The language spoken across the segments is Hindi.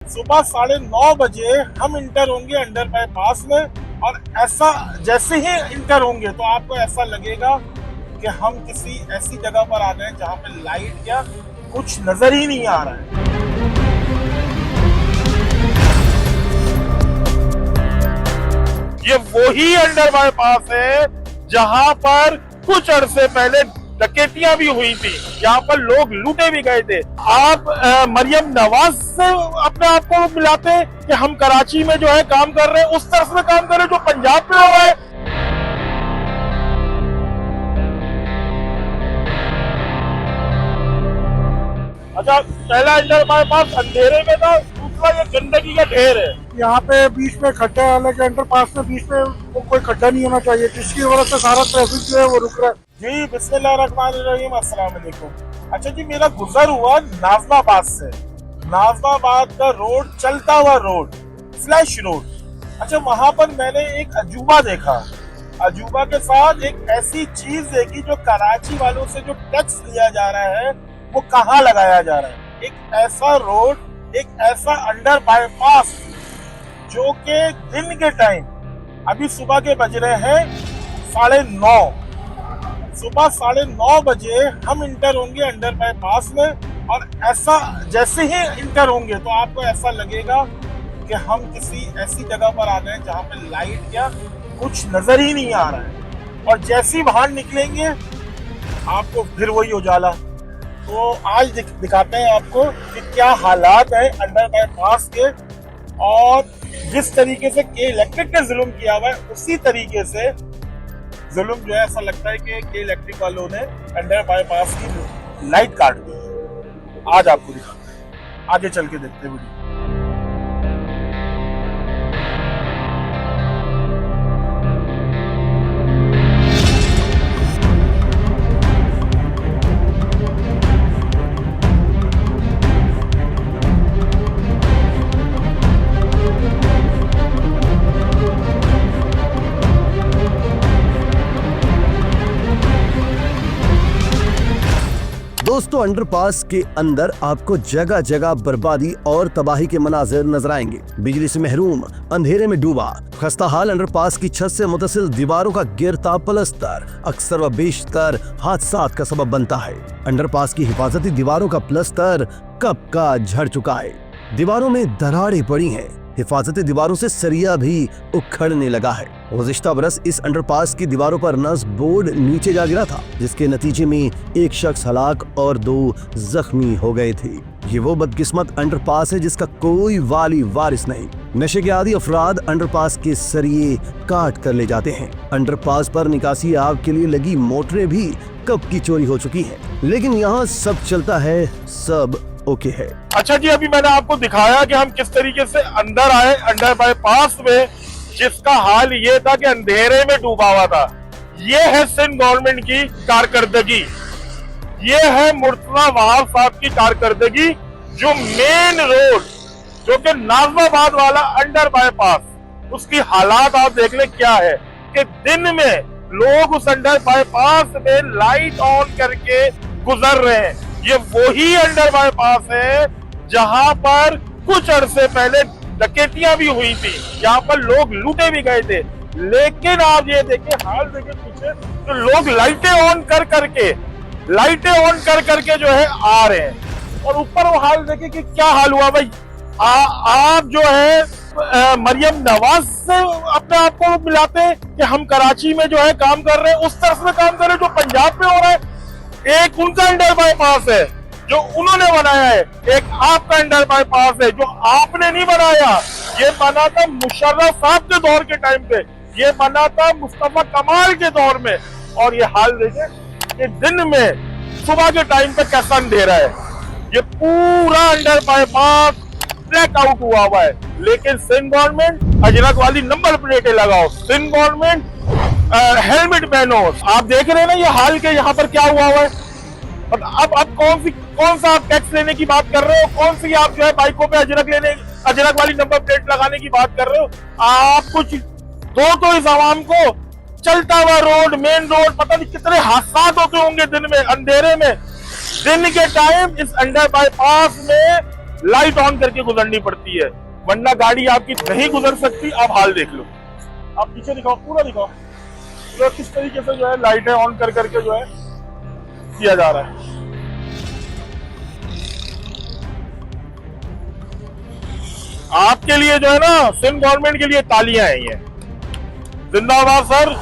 सुबह 9:30 हम इंटर होंगे अंडर बाईपास में। और ऐसा जैसे ही इंटर होंगे तो आपको ऐसा लगेगा कि हम किसी ऐसी जगह पर आ गए जहां पे लाइट या कुछ नजर ही नहीं आ रहा है। ये वही अंडर बाईपास है जहां पर कुछ अरसे पहले डकैतियां भी हुई थी, यहाँ पर लोग लूटे भी गए थे। आप मरियम नवाज से अपने आप को मिलाते कि हम कराची में जो है काम कर रहे हैं, उस तरफ में काम कर रहे हैं जो पंजाब में हो रहा है। अच्छा, पहला अंडर बाईपास अंधेरे में था, दूसरा ये गंदगी का ढेर है। यहाँ पे बीच में खड्डा है, हालांकि अंडरपास में बीच में वो कोई खड्डा नहीं होना चाहिए, जिसकी वजह से सारा ट्रैफिक जो है वो रुक रहा है। जी बिस्मिल्लाहिर्रहमानिर्रहीम, अस्सलाम वालेकुम। अच्छा जी, मेरा गुजर हुआ नाजमाबाद से। नाजमाबाद का रोड चलता हुआ रोड, फ्लैश रोड। अच्छा, वहां पर मैंने एक अजूबा देखा। अजूबा के साथ एक ऐसी चीज देखी जो कराची वालों से जो टैक्स लिया जा रहा है वो कहाँ लगाया जा रहा है। एक ऐसा रोड, एक ऐसा अंडर बाईपास जो कि दिन के टाइम, अभी सुबह के बज रहे हैं 9:30, सुबह 9:30 हम इंटर होंगे अंडर बाईपास में। और ऐसा जैसे ही इंटर होंगे तो आपको ऐसा लगेगा कि हम किसी ऐसी जगह पर आ गए जहां पे लाइट या कुछ नजर ही नहीं आ रहा है। और जैसे ही बाहर निकलेंगे आपको फिर वही उजाला। तो आज दिखाते हैं आपको कि क्या हालात है अंडर बाईपास के, और जिस तरीके से के इलेक्ट्रिक ने जुल्म किया हुआ है उसी तरीके से जुल्म जो है, ऐसा लगता है कि के इलेक्ट्रिक वालों ने अंडर बाईपास की लाइट काट दी। आज आपको दिखाते हैं, आगे चल के देखते हैं वीडियो। दोस्तों, अंडरपास के अंदर आपको जगह जगह बर्बादी और तबाही के मनाजिर नजर आएंगे। बिजली से महरूम, अंधेरे में डूबा, खस्ता हाल अंडरपास की छत से मुतसिल दीवारों का गिरता प्लस्तर अक्सर व बेशतर हादसात का सबब बनता है। अंडरपास की हिफाजती दीवारों का प्लस्तर कब का झड़ चुका है, दीवारों में दरारें पड़ी हैं, हिफाजती दीवारों से सरिया भी उखड़ने लगा है। गुज़िश्ता बरस इस अंडरपास की दीवारों पर नस्ब बोर्ड नीचे जा गिरा था, जिसके नतीजे में एक शख्स हलाक और 2 जख्मी हो गए थे। ये वो बदकिस्मत अंडरपास है जिसका कोई वाली वारिस नहीं। नशे के आदी अफराद अंडरपास के सरिये काट कर ले जाते हैं। अंडरपास पर निकासी आग के लिए लगी मोटरें भी कब की चोरी हो चुकी हैं, लेकिन यहाँ सब चलता है, सब ओके है। अच्छा जी, अभी मैंने आपको दिखाया कि हम किस तरीके से अंदर आए अंडर बाईपास में, जिसका हाल ये था कि अंधेरे में डूबा हुआ था। ये है सिंध गवर्नमेंट की कारकर्दगी, ये है मुर्तजा वहाब साहब की कारकर्दगी। जो मेन रोड जो कि नाजमाबाद वाला अंडर बाईपास, उसकी हालात आप देख ले क्या है कि दिन में लोग उस अंडर बाईपास में लाइट ऑन करके गुजर रहे हैं। ये वही अंडर बाईपास है जहां पर कुछ अरसे पहले डकैतियां भी हुई थी, यहाँ पर लोग लूटे भी गए थे। लेकिन आप ये देखिए, हाल देखिए पीछे, तो लोग लाइटें ऑन कर करके जो है आ रहे हैं। और ऊपर वो हाल देखिए कि क्या हाल हुआ भाई। आप जो है मरियम नवाज से अपने आप को मिलाते कि हम कराची में जो है काम कर रहे हैं, उस तरफ में काम कर रहे हैं जो पंजाब में हो रहा है। एक उनका अंडर बाईपास है जो उन्होंने बनाया है, एक आपका अंडर बाईपास है जो आपने नहीं बनाया। ये बना था मुशर्रफ साहब के दौर के टाइम पे, ये बना था मुस्तफा कमाल के दौर में। और ये हाल देखें कि दिन में सुबह के टाइम पे कैसा अंधेरा है। ये पूरा अंडर बाईपास ब्लैक आउट हुआ है। लेकिन सिंध गवर्नमेंट अजरक वाली नंबर प्लेटें लगाओ, सिंध गवर्नमेंट हेलमेट पहनो। आप देख रहे हैं ना ये हाल के यहाँ पर क्या हुआ है। अब कौन सा आप टैक्स लेने की बात कर रहे हो, कौन सी आप जो है बाइकों पे अजरक वाली नंबर प्लेट लगाने की बात कर रहे हो। आप कुछ दो तो इस आवाम को। चलता हुआ रोड, मेन रोड, पता नहीं कितने हादसा होते होंगे दिन में, अंधेरे में। दिन के टाइम इस अंडर बाईपास में लाइट ऑन करके गुजरनी पड़ती है, वरना गाड़ी आपकी नहीं गुजर सकती। आप हाल देख लो, आप पीछे दिखाओ, पूरा दिखाओ जो किस तरीके से जो है लाइटें ऑन कर करके जो है किया जा रहा है। आपके लिए जो है ना, सिंध गवर्नमेंट के लिए तालियां हैं ये, जिंदाबाद सर।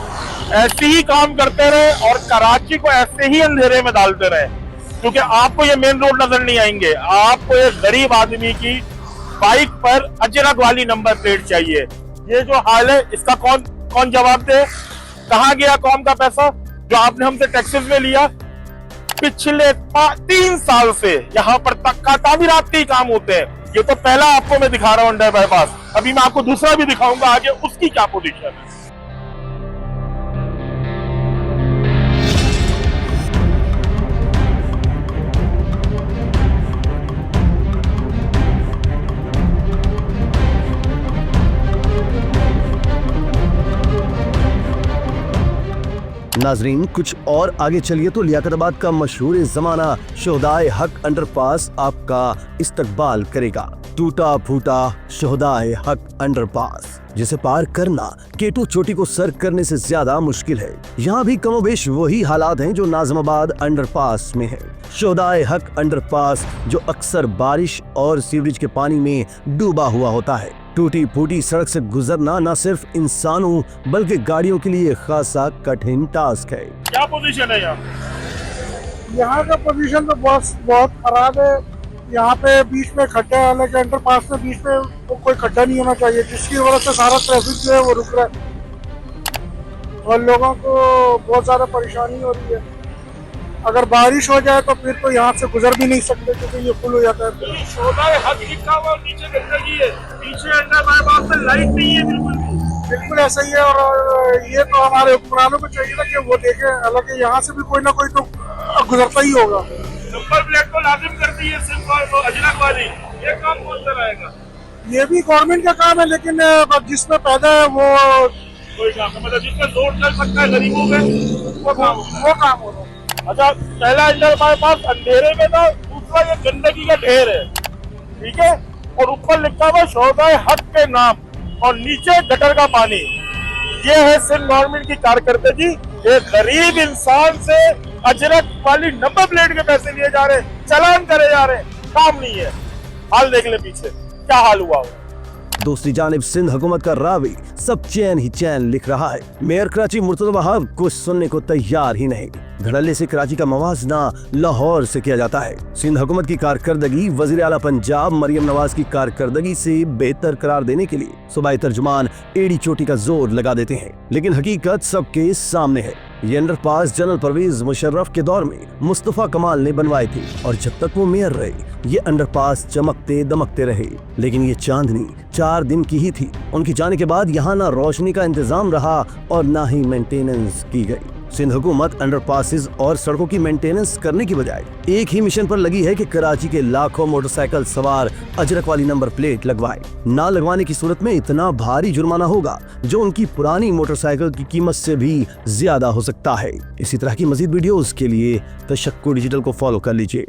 ऐसे ही काम करते रहे और कराची को ऐसे ही अंधेरे में डालते रहे, क्योंकि आपको ये मेन रोड नजर नहीं आएंगे। आपको एक गरीब आदमी की बाइक पर अजरक वाली नंबर प्लेट चाहिए। ये जो हाल है, इसका कौन जवाब दे? कहाँ गया कौम का पैसा जो आपने हमसे टैक्सेस में लिया? पिछले 3 साल से यहाँ पर तामीरात के ही काम होते हैं। ये तो पहला आपको मैं दिखा रहा हूँ अंडर बाईपास, अभी मैं आपको दूसरा भी दिखाऊंगा आगे, उसकी क्या पोजीशन है। नाजरीन, कुछ और आगे चलिए तो लियाकताबाद का मशहूर जमाना शोहदाए हक अंडरपास आपका इस्तकबाल करेगा। टूटा फूटा शोहदाए हक अंडरपास, जिसे पार करना केटू चोटी को सर करने से ज्यादा मुश्किल है। यहाँ भी कमोबेश वही हालात हैं जो नाजमाबाद अंडरपास में है। शोहदाए हक अंडरपास जो अक्सर बारिश और सीवरेज के पानी में डूबा हुआ होता है। टूटी फूटी सड़क से गुजरना न सिर्फ इंसानों बल्कि गाड़ियों के लिए खासा कठिन टास्क है। क्या पोजीशन है यहाँ का पोजीशन तो बहुत खराब है। यहाँ पे बीच में खड्डा है, हालांकि अंडरपास में बीच में कोई खड्डा नहीं होना चाहिए, जिसकी वजह से सारा ट्रैफिक जो है वो रुक रहा है और लोगों को बहुत ज्यादा परेशानी हो रही है। अगर बारिश हो जाए तो फिर तो यहाँ से गुजर भी नहीं सकते, क्योंकि ये फुल हो जाता है। शोहदाए हक लिखा हुआ, नीचे गंदगी है, पीछे अंडर बाईपास में लाइट नहीं है, बिल्कुल ऐसा ही है। और ये तो हमारे हुक्मरानों को चाहिए था कि वो देखें, हालांकि यहाँ से भी कोई ना कोई तो गुजरता ही होगा। नंबर प्लेट को लाजिम कर दी है सिर्फ अजरक वाली, ये काम कौन कराएगा? ये भी गवर्नमेंट का काम है, लेकिन जिसमें पैदा है वो कोई काम, मतलब जिसमें जोर चल सकता है गरीबों में, वो काम हो रहा है। अच्छा, पहला अंडर बाईपास अंधेरे में था, दूसरा ये गंदगी का ढेर है, ठीक है, और ऊपर लिखा हुआ शोहदाए हक के नाम और नीचे गटर का पानी। ये है सिंध गवर्नमेंट की कारकर्दगी। एक गरीब इंसान से अजरक वाली नंबर प्लेट के पैसे लिए जा रहे, चालान करे जा रहे, काम नहीं है। हाल देख ले पीछे क्या हाल हुआ हो। दूसरी जानिब सिंध हुकूमत का रावी सब चैन ही चैन लिख रहा है। मेयर कराची मुर्तजा वहाब कुछ सुनने को तैयार ही नहीं। धड़ल्ले से कराची का मवाजना लाहौर से किया जाता है। सिंध हुकूमत की कारकर्दगी वजीर आला पंजाब मरियम नवाज की कारकर्दगी से बेहतर करार देने के लिए सूबाई तर्जुमान एड़ी चोटी का जोर लगा देते हैं, लेकिन हकीकत सबके सामने है। ये अंडरपास जनरल परवेज मुशर्रफ के दौर में मुस्तफा कमाल ने बनवाए थे और जब तक वो मेयर रहे ये अंडरपास चमकते दमकते रहे। लेकिन ये चांदनी 4 दिन की ही थी। उनकी जाने के बाद यहाँ ना रोशनी का इंतजाम रहा और ना ही मेंटेनेंस की गई। सिंध हुकूमत अंडरपासेस और सड़कों की मेंटेनेंस करने की बजाय एक ही मिशन पर लगी है कि कराची के लाखों मोटरसाइकिल सवार अजरक वाली नंबर प्लेट लगवाए। ना लगवाने की सूरत में इतना भारी जुर्माना होगा जो उनकी पुरानी मोटरसाइकिल की कीमत से भी ज्यादा हो सकता है। इसी तरह की मजीद वीडियोस के लिए तशक्कुर डिजिटल को फॉलो कर लीजिए।